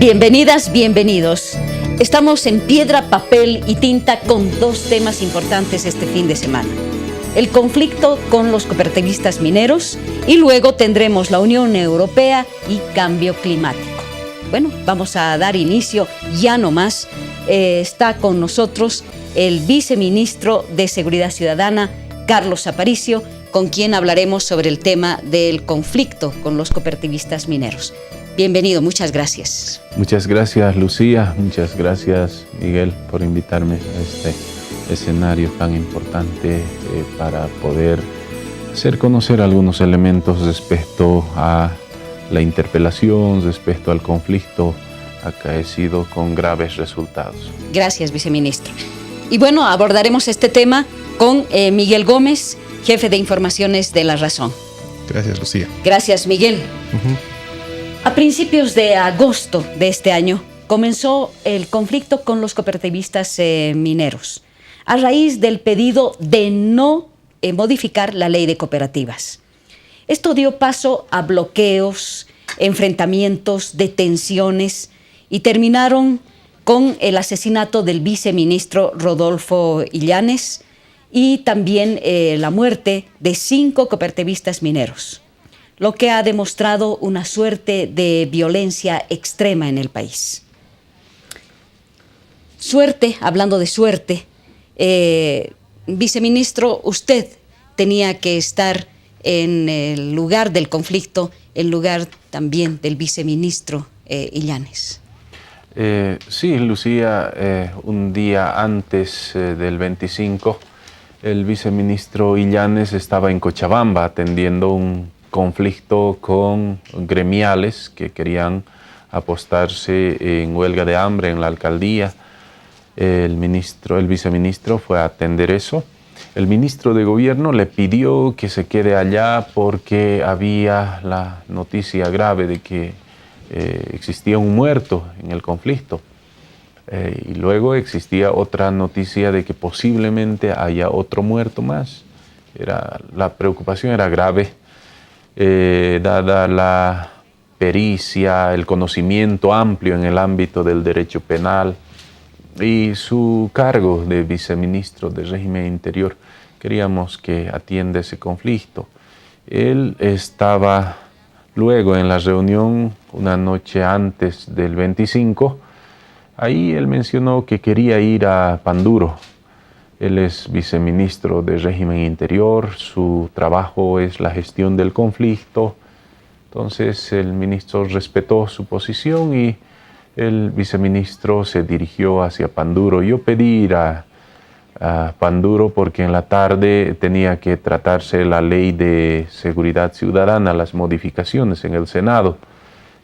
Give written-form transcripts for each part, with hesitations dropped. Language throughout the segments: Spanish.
Bienvenidas, bienvenidos. Estamos en piedra, papel y tinta con dos temas importantes este fin de semana. El conflicto con los cooperativistas mineros y luego tendremos la Unión Europea y cambio climático. Bueno, vamos a dar inicio ya nomás. Está con nosotros el viceministro de Seguridad Ciudadana, Carlos Aparicio, con quien hablaremos sobre el tema del conflicto con los cooperativistas mineros. Bienvenido, muchas gracias. Muchas gracias, Lucía. Muchas gracias, Miguel, por invitarme a este escenario tan importante para poder hacer conocer algunos elementos respecto a la interpelación, respecto al conflicto acaecido con graves resultados. Gracias, viceministro. Y bueno, abordaremos este tema con Miguel Gómez, jefe de informaciones de La Razón. Gracias, Lucía. Gracias, Miguel. A principios de agosto de este año comenzó el conflicto con los cooperativistas mineros a raíz del pedido de no modificar la ley de cooperativas. Esto dio paso a bloqueos, enfrentamientos, detenciones y terminaron con el asesinato del viceministro Rodolfo Illanes y también la muerte de 5 cooperativistas mineros, lo que ha demostrado una suerte de violencia extrema en el país. Suerte, hablando de suerte, viceministro, usted tenía que estar en el lugar del conflicto, en lugar también del viceministro Illanes. Sí, Lucía, un día antes del 25, el viceministro Illanes estaba en Cochabamba atendiendo un conflicto con gremiales que querían apostarse en huelga de hambre en la alcaldía. El viceministro fue a atender eso. El ministro de Gobierno le pidió que se quede allá porque había la noticia grave de que existía un muerto en el conflicto. Y luego existía otra noticia de que posiblemente haya otro muerto más. La preocupación era grave. Dada la pericia, el conocimiento amplio en el ámbito del derecho penal y su cargo de viceministro de Régimen Interior, queríamos que atienda ese conflicto. Él estaba luego en la reunión una noche antes del 25, ahí él mencionó que quería ir a Panduro. Él es viceministro de Régimen Interior, su trabajo es la gestión del conflicto. Entonces el ministro respetó su posición y el viceministro se dirigió hacia Panduro. Yo pedí ir a Panduro porque en la tarde tenía que tratarse la ley de seguridad ciudadana, las modificaciones en el Senado.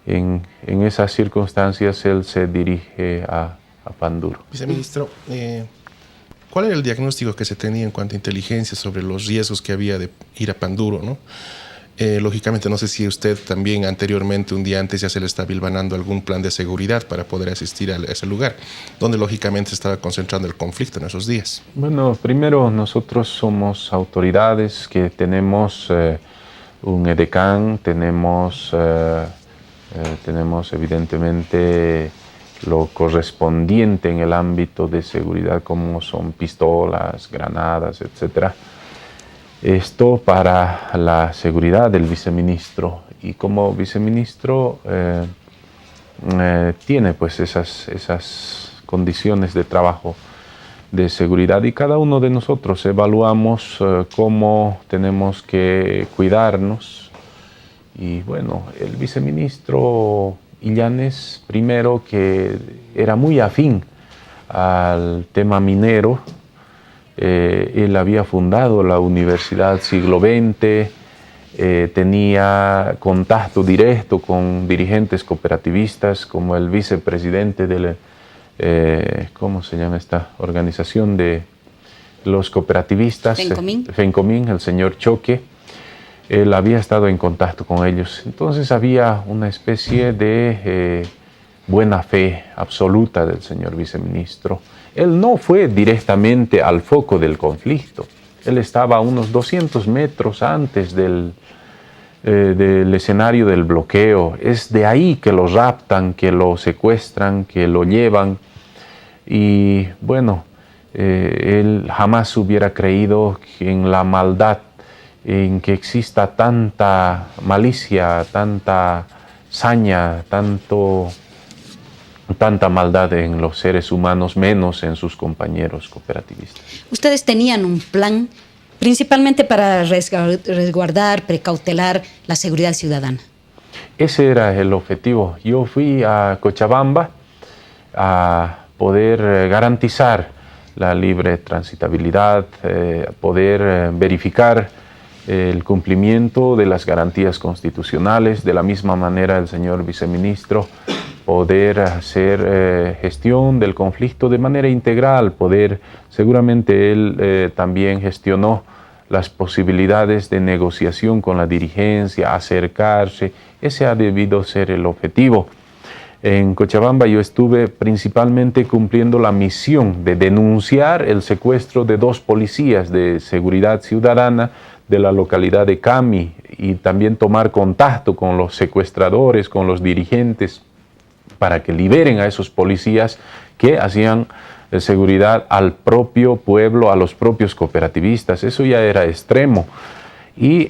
En esas circunstancias él se dirige a Panduro. Viceministro, ¿cuál era el diagnóstico que se tenía en cuanto a inteligencia sobre los riesgos que había de ir a Panduro, ¿no? Lógicamente, no sé si usted también anteriormente, un día antes, ya se le estaba hilvanando algún plan de seguridad para poder asistir a ese lugar, donde lógicamente se estaba concentrando el conflicto en esos días. Bueno, primero nosotros somos autoridades que tenemos un edecán, tenemos evidentemente lo correspondiente en el ámbito de seguridad, como son pistolas, granadas, etc. Esto para la seguridad del viceministro, y como viceministro tiene pues esas condiciones de trabajo de seguridad, y cada uno de nosotros evaluamos cómo tenemos que cuidarnos. Y bueno, el viceministro Illanes, primero, que era muy afín al tema minero. Él había fundado la Universidad Siglo XX, tenía contacto directo con dirigentes cooperativistas como el vicepresidente de ¿cómo se llama esta organización de los cooperativistas? FENCOMIN, el señor Choque. Él había estado en contacto con ellos. Entonces había una especie de buena fe absoluta del señor viceministro. Él no fue directamente al foco del conflicto. Él estaba a unos 200 metros antes del escenario del bloqueo. Es de ahí que lo raptan, que lo secuestran, que lo llevan. Y bueno, él jamás hubiera creído que en la maldad, en que exista tanta malicia, tanta saña, tanta maldad en los seres humanos, menos en sus compañeros cooperativistas. Ustedes tenían un plan principalmente para resguardar, precautelar la seguridad ciudadana. Ese era el objetivo. Yo fui a Cochabamba a poder garantizar la libre transitabilidad, poder verificar el cumplimiento de las garantías constitucionales. De la misma manera, el señor viceministro poder hacer gestión del conflicto de manera integral, seguramente él también gestionó las posibilidades de negociación con la dirigencia, acercarse. Ese ha debido ser el objetivo. En Cochabamba yo estuve principalmente cumpliendo la misión de denunciar el secuestro de 2 policías de seguridad ciudadana de la localidad de Cami y también tomar contacto con los secuestradores, con los dirigentes, para que liberen a esos policías que hacían seguridad al propio pueblo, a los propios cooperativistas. Eso ya era extremo. Y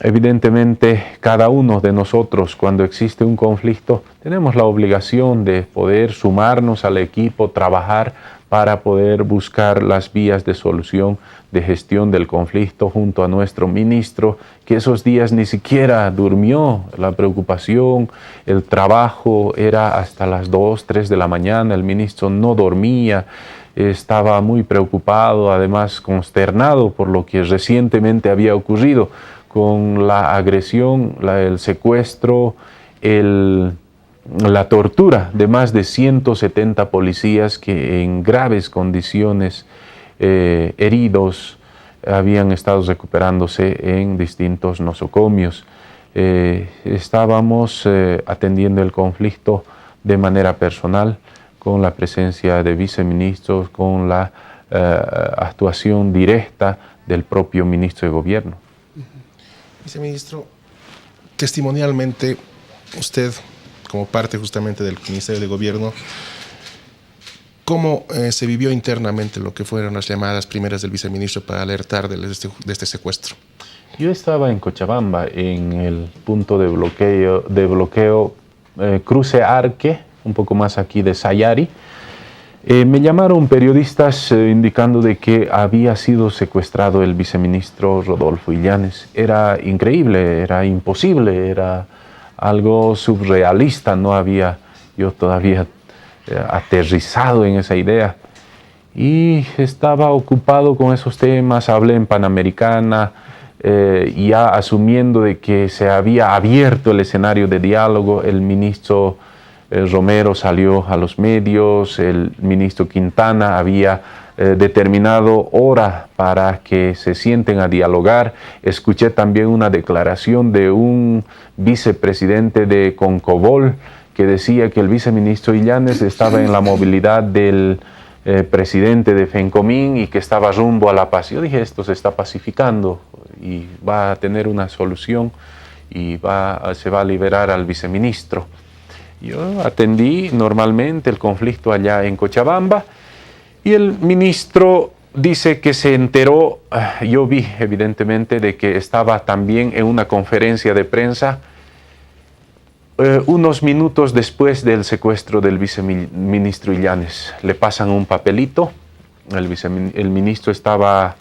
evidentemente cada uno de nosotros, cuando existe un conflicto, tenemos la obligación de poder sumarnos al equipo, trabajar para poder buscar las vías de solución, de gestión del conflicto junto a nuestro ministro, que esos días ni siquiera durmió. La preocupación, el trabajo era hasta las 2, 3 de la mañana. El ministro no dormía, estaba muy preocupado, además consternado por lo que recientemente había ocurrido con la agresión, el secuestro, la tortura de más de 170 policías que en graves condiciones, heridos, habían estado recuperándose en distintos nosocomios. Estábamos atendiendo el conflicto de manera personal, con la presencia de viceministros, con la actuación directa del propio ministro de Gobierno. Viceministro, testimonialmente, usted, como parte justamente del Ministerio de Gobierno, ¿cómo se vivió internamente lo que fueron las llamadas primeras del viceministro para alertar de este secuestro? Yo estaba en Cochabamba, en el punto de bloqueo Cruce Arque, un poco más aquí de Sayari. Me llamaron periodistas indicando de que había sido secuestrado el viceministro Rodolfo Illanes. Era increíble, era imposible, era algo surrealista. No había yo todavía aterrizado en esa idea. Y estaba ocupado con esos temas, hablé en Panamericana, ya asumiendo de que se había abierto el escenario de diálogo. El ministro Romero salió a los medios, el ministro Quintana había determinado hora para que se sienten a dialogar. Escuché también una declaración de un vicepresidente de Concobol que decía que el viceministro Illanes estaba en la movilidad del presidente de FENCOMIN y que estaba rumbo a la paz. Yo dije, esto se está pacificando y va a tener una solución y se va a liberar al viceministro. Yo atendí normalmente el conflicto allá en Cochabamba y el ministro dice que se enteró, yo vi evidentemente de que estaba también en una conferencia de prensa unos minutos después del secuestro del viceministro Illanes. Le pasan un papelito, el ministro estaba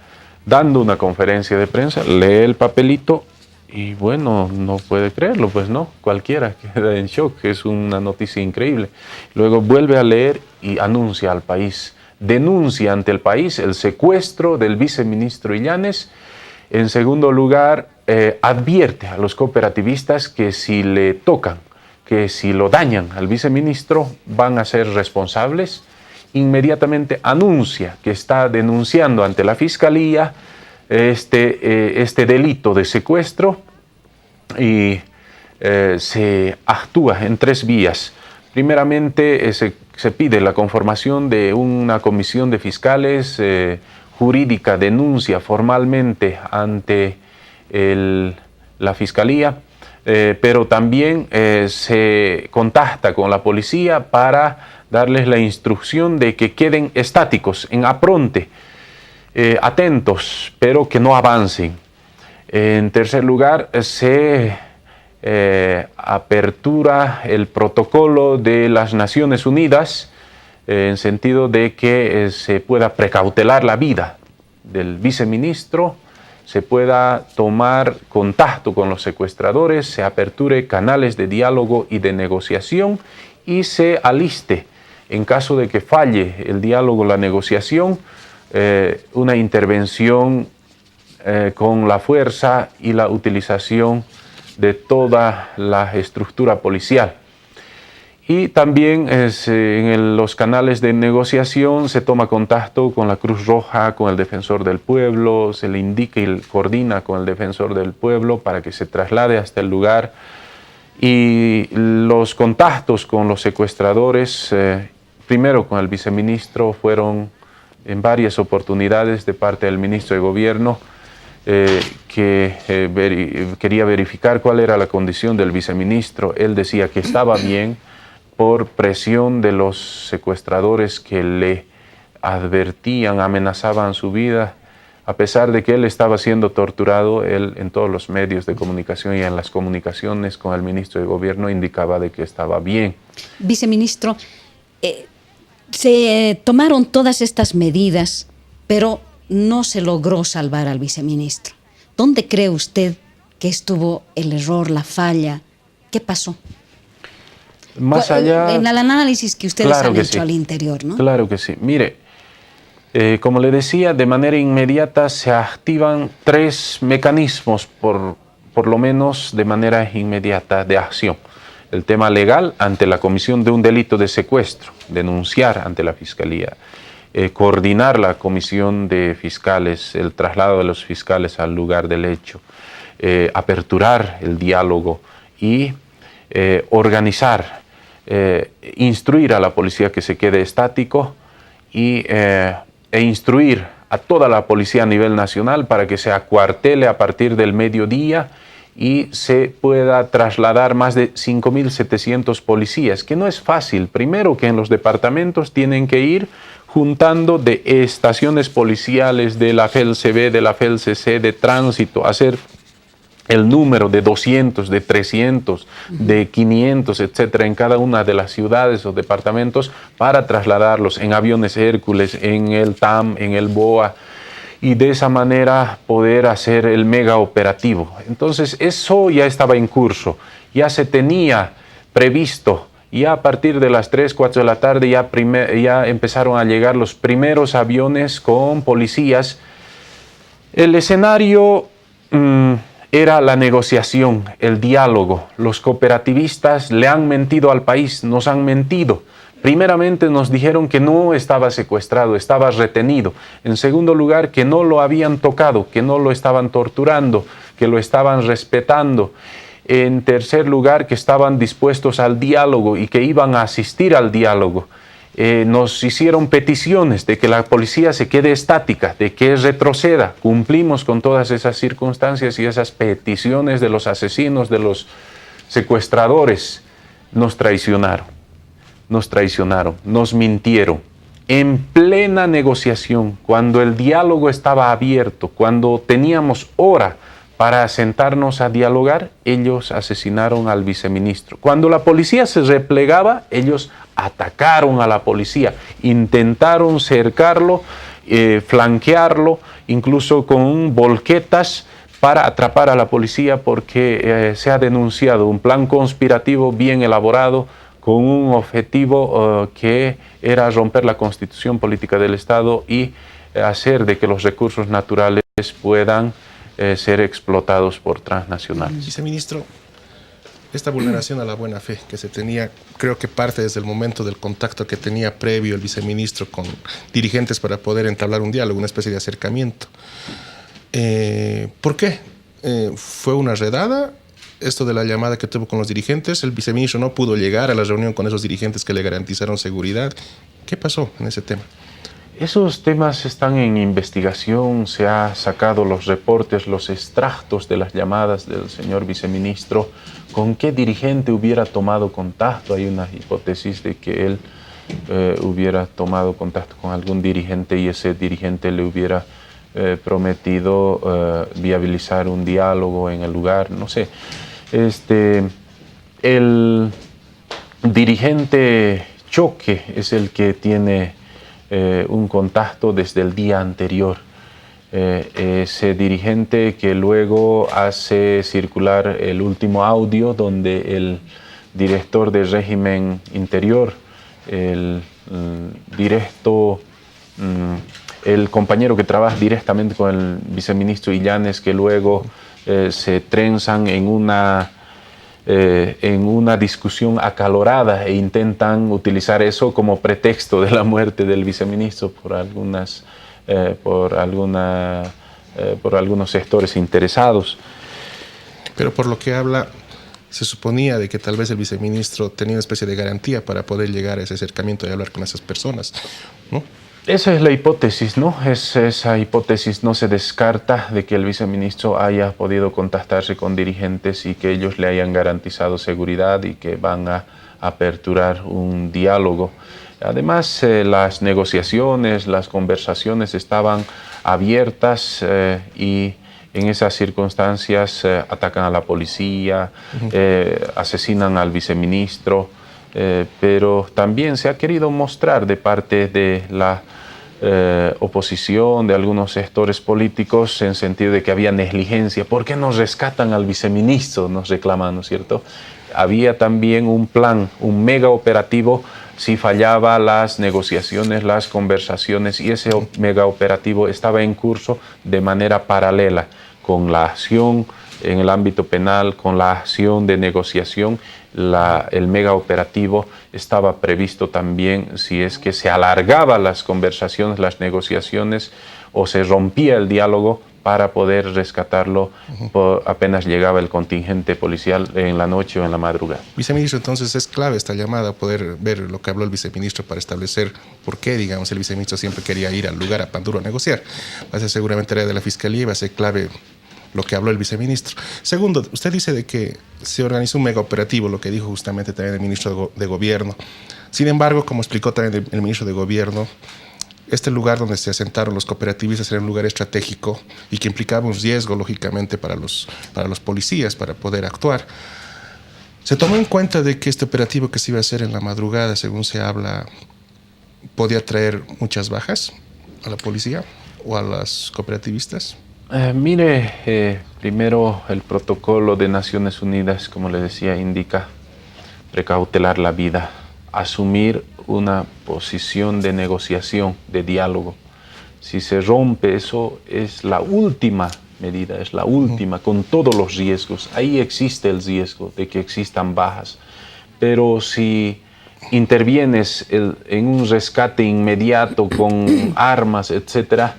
dando una conferencia de prensa, lee el papelito. Y bueno, no puede creerlo, pues no, cualquiera queda en shock, es una noticia increíble. Luego vuelve a leer y anuncia al país, denuncia ante el país el secuestro del viceministro Illanes. En segundo lugar, advierte a los cooperativistas que si le tocan, que si lo dañan al viceministro van a ser responsables. Inmediatamente anuncia que está denunciando ante la fiscalía este delito de secuestro y se actúa en 3 vías. Primeramente se pide la conformación de una comisión de fiscales jurídica, denuncia formalmente ante la fiscalía, pero también se contacta con la policía para darles la instrucción de que queden estáticos, en apronte, atentos, pero que no avancen. En tercer lugar, se apertura el protocolo de las Naciones Unidas en sentido de que se pueda precautelar la vida del viceministro, se pueda tomar contacto con los secuestradores, se aperture canales de diálogo y de negociación y se aliste, en caso de que falle el diálogo, la negociación, una intervención con la fuerza y la utilización de toda la estructura policial. Y también en los canales de negociación se toma contacto con la Cruz Roja, con el Defensor del Pueblo, se le indica y coordina con el Defensor del Pueblo para que se traslade hasta el lugar. Y los contactos con los secuestradores, primero con el viceministro, fueron en varias oportunidades de parte del ministro de Gobierno, que quería verificar cuál era la condición del viceministro. Él decía que estaba bien por presión de los secuestradores que le advertían, amenazaban su vida. A pesar de que él estaba siendo torturado, él en todos los medios de comunicación y en las comunicaciones con el ministro de Gobierno indicaba de que estaba bien. Viceministro, se tomaron todas estas medidas, pero no se logró salvar al viceministro. ¿Dónde cree usted que estuvo el error, la falla? ¿Qué pasó? Más allá, en el análisis que ustedes claro han que hecho sí, al interior, ¿no? Claro que sí. Mire, como le decía, de manera inmediata se activan 3 mecanismos, por lo menos de manera inmediata, de acción. El tema legal, ante la comisión de un delito de secuestro, denunciar ante la Fiscalía, coordinar la comisión de fiscales, el traslado de los fiscales al lugar del hecho, aperturar el diálogo y organizar, instruir a la policía que se quede estático e instruir a toda la policía a nivel nacional para que se acuartele a partir del mediodía y se pueda trasladar más de 5.700 policías, que no es fácil. Primero, que en los departamentos tienen que ir juntando de estaciones policiales, de la FELCB, de la FELCC, de tránsito, hacer el número de 200, de 300, de 500, etcétera, en cada una de las ciudades o departamentos para trasladarlos en aviones Hércules, en el TAM, en el BOA, y de esa manera poder hacer el mega operativo. Entonces eso ya estaba en curso, ya se tenía previsto, ya a partir de las 3, 4 de la tarde ya empezaron a llegar los primeros aviones con policías. El escenario era la negociación, el diálogo. Los cooperativistas le han mentido al país, nos han mentido. Primeramente nos dijeron que no estaba secuestrado, estaba retenido. En segundo lugar, que no lo habían tocado, que no lo estaban torturando, que lo estaban respetando. En tercer lugar, que estaban dispuestos al diálogo y que iban a asistir al diálogo. Nos hicieron peticiones de que la policía se quede estática, de que retroceda. Cumplimos con todas esas circunstancias y esas peticiones de los asesinos, de los secuestradores. Nos traicionaron, nos mintieron. En plena negociación, cuando el diálogo estaba abierto, cuando teníamos hora para sentarnos a dialogar, ellos asesinaron al viceministro. Cuando la policía se replegaba, ellos atacaron a la policía, intentaron cercarlo, flanquearlo, incluso con volquetas para atrapar a la policía, porque se ha denunciado un plan conspirativo bien elaborado con un objetivo que era romper la constitución política del Estado y hacer de que los recursos naturales puedan ser explotados por transnacionales. Viceministro, esta vulneración a la buena fe que se tenía, creo que parte desde el momento del contacto que tenía previo el viceministro con dirigentes para poder entablar un diálogo, una especie de acercamiento. ¿Por qué? ¿Fue una redada? Esto de la llamada que tuvo con los dirigentes, el viceministro no pudo llegar a la reunión con esos dirigentes que le garantizaron seguridad. ¿Qué pasó en ese tema? Esos temas están en investigación, se han sacado los reportes, los extractos de las llamadas del señor viceministro, con qué dirigente hubiera tomado contacto. Hay una hipótesis de que él hubiera tomado contacto con algún dirigente y ese dirigente le hubiera prometido viabilizar un diálogo en el lugar, no sé. El dirigente Choque es el que tiene un contacto desde el día anterior. Ese dirigente que luego hace circular el último audio donde el director del régimen interior, el compañero que trabaja directamente con el viceministro Illanes, que luego se trenzan en una discusión acalorada e intentan utilizar eso como pretexto de la muerte del viceministro por algunos sectores interesados. Pero por lo que habla, se suponía de que tal vez el viceministro tenía una especie de garantía para poder llegar a ese acercamiento y hablar con esas personas, ¿no? Esa es la hipótesis, ¿no? Esa hipótesis no se descarta de que el viceministro haya podido contactarse con dirigentes y que ellos le hayan garantizado seguridad y que van a aperturar un diálogo. Además, las negociaciones, las conversaciones estaban abiertas y en esas circunstancias atacan a la policía, asesinan al viceministro. Pero también se ha querido mostrar de parte de la oposición, de algunos sectores políticos, en sentido de que había negligencia. ¿Por qué no rescatan al viceministro?, nos reclaman, ¿no es cierto? Había también un plan, un mega operativo si fallaba las negociaciones, las conversaciones, y ese mega operativo estaba en curso de manera paralela con la acción en el ámbito penal, con la acción de negociación. El mega operativo estaba previsto también si es que se alargaban las conversaciones, las negociaciones, o se rompía el diálogo para poder rescatarlo apenas llegaba el contingente policial en la noche o en la madrugada. Viceministro, entonces es clave esta llamada, poder ver lo que habló el viceministro para establecer por qué, digamos, el viceministro siempre quería ir al lugar a Panduro a negociar. Va a ser seguramente tarea de la Fiscalía y va a ser clave lo que habló el viceministro. Segundo, usted dice de que se organizó un mega operativo, lo que dijo justamente también el ministro de Gobierno. Sin embargo, como explicó también el ministro de Gobierno, este lugar donde se asentaron los cooperativistas era un lugar estratégico y que implicaba un riesgo, lógicamente, para los policías, para poder actuar. Se tomó en cuenta de que este operativo que se iba a hacer en la madrugada, según se habla, podía traer muchas bajas a la policía o a las cooperativistas. Primero el protocolo de Naciones Unidas, como le decía, indica precautelar la vida, asumir una posición de negociación, de diálogo. Si se rompe eso, es la última medida, es la última, con todos los riesgos. Ahí existe el riesgo de que existan bajas. Pero si intervienes en un rescate inmediato con armas, etcétera,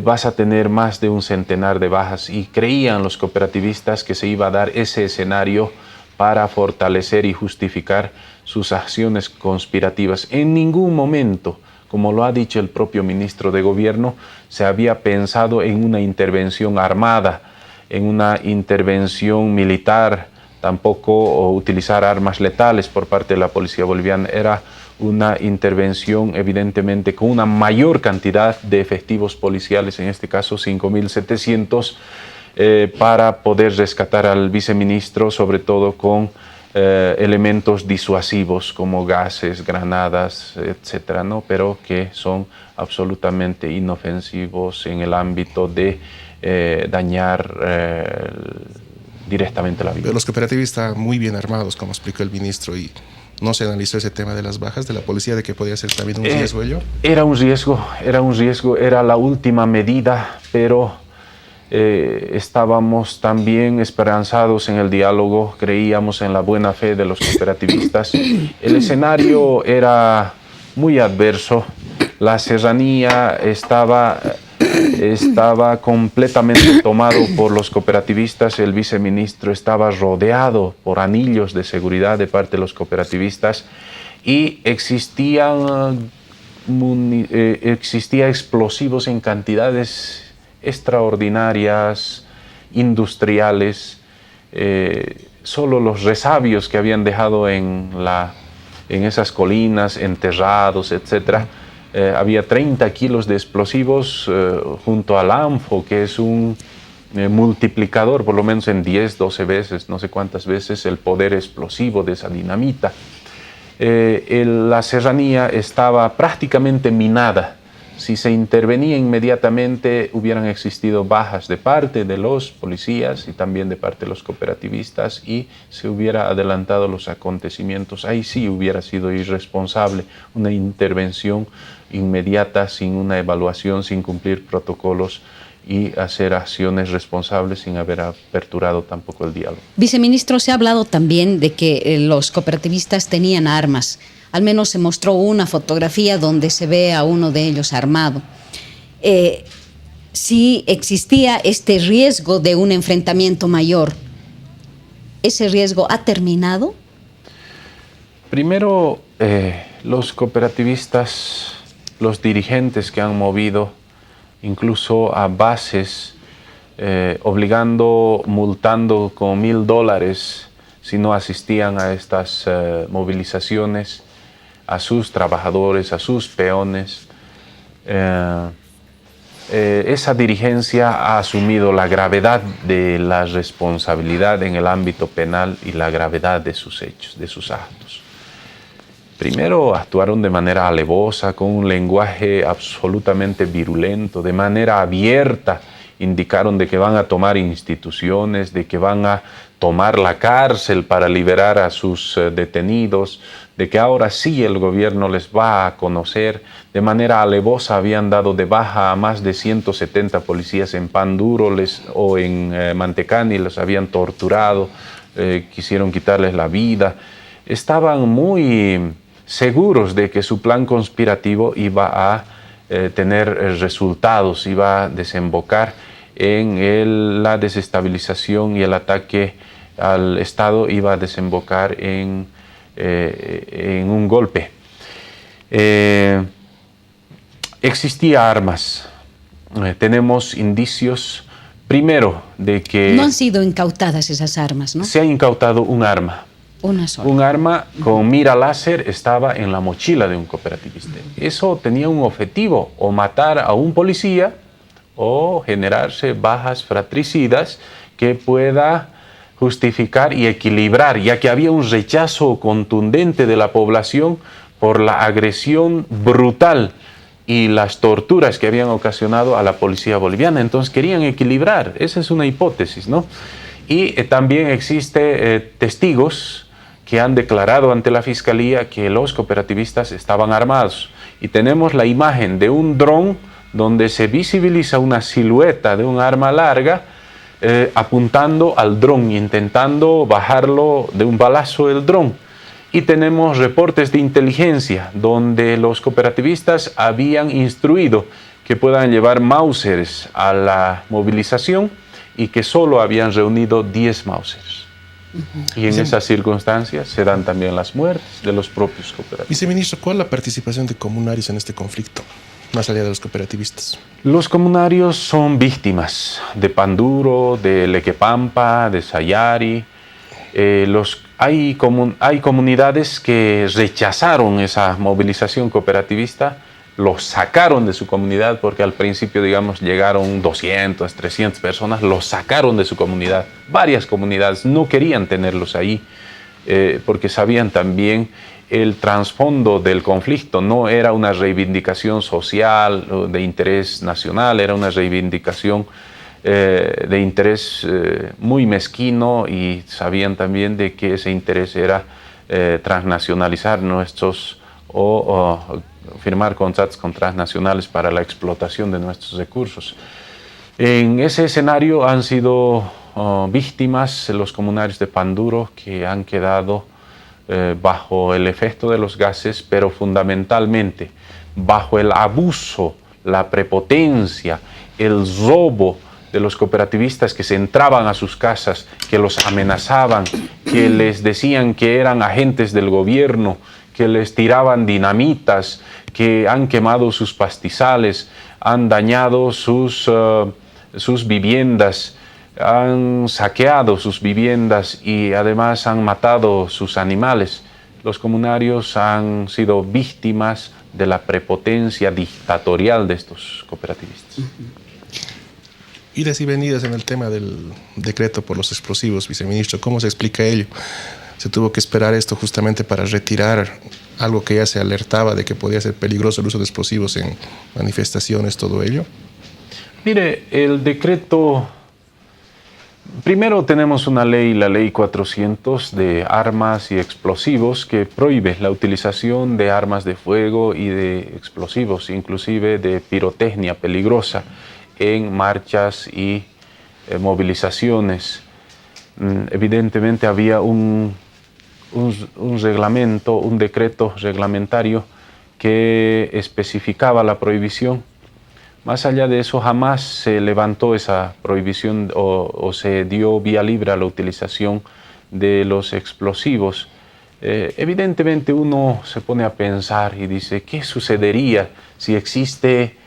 vas a tener más de un centenar de bajas, y creían los cooperativistas que se iba a dar ese escenario para fortalecer y justificar sus acciones conspirativas. En ningún momento, como lo ha dicho el propio ministro de Gobierno, se había pensado en una intervención armada, en una intervención militar, tampoco utilizar armas letales por parte de la policía boliviana. Era una intervención evidentemente con una mayor cantidad de efectivos policiales, en este caso 5.700, para poder rescatar al viceministro, sobre todo con elementos disuasivos como gases, granadas, etcétera, ¿no? Pero que son absolutamente inofensivos en el ámbito de dañar directamente la vida. Los cooperativistas están muy bien armados, como explicó el ministro, y ¿no se analizó ese tema de las bajas de la policía, de que podía ser también un riesgo ello? Era un riesgo, era la última medida, pero estábamos también esperanzados en el diálogo, creíamos en la buena fe de los cooperativistas. El escenario era muy adverso, la serranía estaba completamente tomado por los cooperativistas, el viceministro estaba rodeado por anillos de seguridad de parte de los cooperativistas y existían existía explosivos en cantidades extraordinarias, industriales. Solo los resabios que habían dejado en esas colinas, enterrados, etc. Había 30 kilos de explosivos junto al ANFO, que es un multiplicador, por lo menos en 10, 12 veces, no sé cuántas veces, el poder explosivo de esa dinamita. La serranía estaba prácticamente minada. Si se intervenía inmediatamente, hubieran existido bajas de parte de los policías y también de parte de los cooperativistas, y se hubiera adelantado los acontecimientos. Ahí sí hubiera sido irresponsable una intervención inmediata, sin una evaluación, sin cumplir protocolos y hacer acciones responsables sin haber aperturado tampoco el diálogo. Viceministro, se ha hablado también de que los cooperativistas tenían armas. Al menos se mostró una fotografía donde se ve a uno de ellos armado. Si existía este riesgo de un enfrentamiento mayor, ¿ese riesgo ha terminado? Primero, los cooperativistas, los dirigentes que han movido incluso a bases, obligando, multando con $1,000 si no asistían a estas movilizaciones, a sus trabajadores, a sus peones. Esa dirigencia ha asumido la gravedad de la responsabilidad en el ámbito penal y la gravedad de sus hechos, de sus actos. Primero, actuaron de manera alevosa, con un lenguaje absolutamente virulento, de manera abierta. Indicaron de que van a tomar instituciones, de que van a tomar la cárcel para liberar a sus detenidos, de que ahora sí el gobierno les va a conocer. De manera alevosa habían dado de baja a más de 170 policías en Panduro o en Mantecani, los habían torturado, quisieron quitarles la vida. Estaban muy seguros de que su plan conspirativo iba a tener resultados, iba a desembocar en la desestabilización, y el ataque al Estado iba a desembocar en un golpe. Existía armas. Tenemos indicios, primero, de que... No han sido incautadas esas armas, ¿no? Se ha incautado un arma. Una sola. Un arma con mira láser estaba en la mochila de un cooperativista. Eso tenía un objetivo: o matar a un policía o generarse bajas fratricidas que pueda justificar y equilibrar, ya que había un rechazo contundente de la población por la agresión brutal y las torturas que habían ocasionado a la policía boliviana. Entonces querían equilibrar. Esa es una hipótesis, ¿no? Y también existe testigos que han declarado ante la Fiscalía que los cooperativistas estaban armados. Y tenemos la imagen de un dron donde se visibiliza una silueta de un arma larga apuntando al dron, intentando bajarlo de un balazo el dron. Y tenemos reportes de inteligencia donde los cooperativistas habían instruido que puedan llevar Mausers a la movilización y que solo habían reunido 10 Mausers. Y en esas circunstancias se dan también las muertes de los propios cooperativistas. Viceministro, ¿cuál es la participación de comunarios en este conflicto, más allá de los cooperativistas? Los comunarios son víctimas de Panduro, de Lequepampa, de Sayari. Hay comunidades que rechazaron esa movilización cooperativista, los sacaron de su comunidad, porque al principio, digamos, llegaron 200, 300 personas, los sacaron de su comunidad. Varias comunidades no querían tenerlos ahí, porque sabían también el trasfondo del conflicto. No era una reivindicación social de interés nacional, era una reivindicación de interés muy mezquino, y sabían también de que ese interés era transnacionalizar nuestros o firmar contratos con transnacionales para la explotación de nuestros recursos. En ese escenario han sido víctimas los comunarios de Panduro, que han quedado bajo el efecto de los gases, pero fundamentalmente bajo el abuso, la prepotencia, el robo de los cooperativistas que se entraban a sus casas, que los amenazaban, que les decían que eran agentes del gobierno, que les tiraban dinamitas, que han quemado sus pastizales, han dañado sus viviendas, han saqueado sus viviendas y además han matado sus animales. Los comunarios han sido víctimas de la prepotencia dictatorial de estos cooperativistas. Idas y venidas en el tema del decreto por los explosivos, viceministro, ¿cómo se explica ello? ¿Se tuvo que esperar esto justamente para retirar algo que ya se alertaba de que podía ser peligroso el uso de explosivos en manifestaciones, todo ello? Mire, el decreto... Primero tenemos una ley, la Ley 400 de armas y explosivos, que prohíbe la utilización de armas de fuego y de explosivos, inclusive de pirotecnia peligrosa, en marchas y movilizaciones. Evidentemente había un reglamento, un decreto reglamentario que especificaba la prohibición. Más allá de eso, jamás se levantó esa prohibición o se dio vía libre a la utilización de los explosivos. Evidentemente uno se pone a pensar y dice, ¿qué sucedería si existe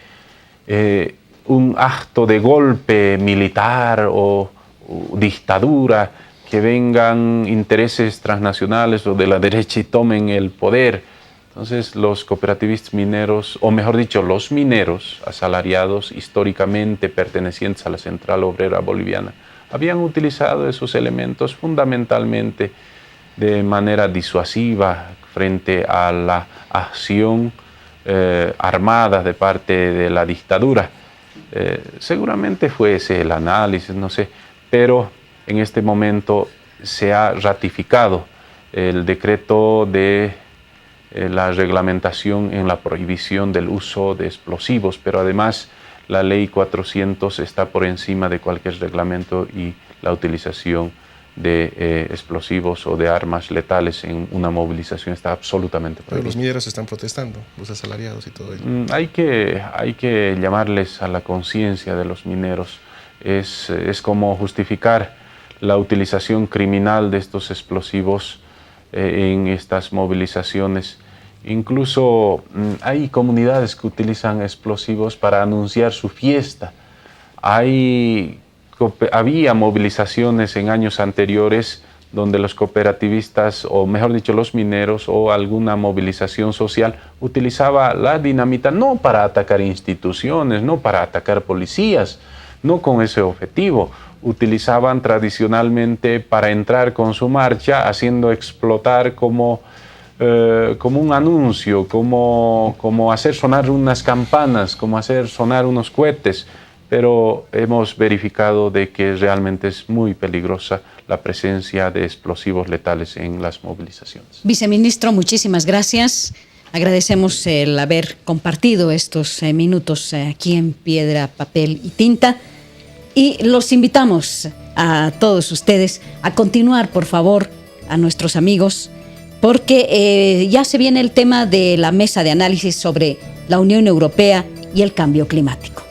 un acto de golpe militar o dictadura, que vengan intereses transnacionales o de la derecha y tomen el poder? Entonces los cooperativistas mineros, o mejor dicho, los mineros asalariados históricamente pertenecientes a la Central Obrera Boliviana, habían utilizado esos elementos fundamentalmente de manera disuasiva frente a la acción armada de parte de la dictadura. Seguramente fue ese el análisis, no sé, pero en este momento se ha ratificado el decreto de la reglamentación en la prohibición del uso de explosivos, pero además la Ley 400 está por encima de cualquier reglamento y la utilización de explosivos o de armas letales en una movilización está absolutamente prohibida. Pero los mineros están protestando, los asalariados y todo ello. Hay que llamarles a la conciencia de los mineros. Es como justificar la utilización criminal de estos explosivos en estas movilizaciones. Incluso hay comunidades que utilizan explosivos para anunciar su fiesta. Había movilizaciones en años anteriores donde los cooperativistas, o mejor dicho, los mineros o alguna movilización social utilizaba la dinamita no para atacar instituciones, no para atacar policías, no con ese objetivo. Utilizaban tradicionalmente para entrar con su marcha, haciendo explotar como un anuncio, como hacer sonar unas campanas, como hacer sonar unos cohetes, pero hemos verificado de que realmente es muy peligrosa la presencia de explosivos letales en las movilizaciones. Viceministro, muchísimas gracias. Agradecemos el haber compartido estos minutos aquí en Piedra, Papel y Tinta. Y los invitamos a todos ustedes a continuar, por favor, a nuestros amigos, porque ya se viene el tema de la mesa de análisis sobre la Unión Europea y el cambio climático.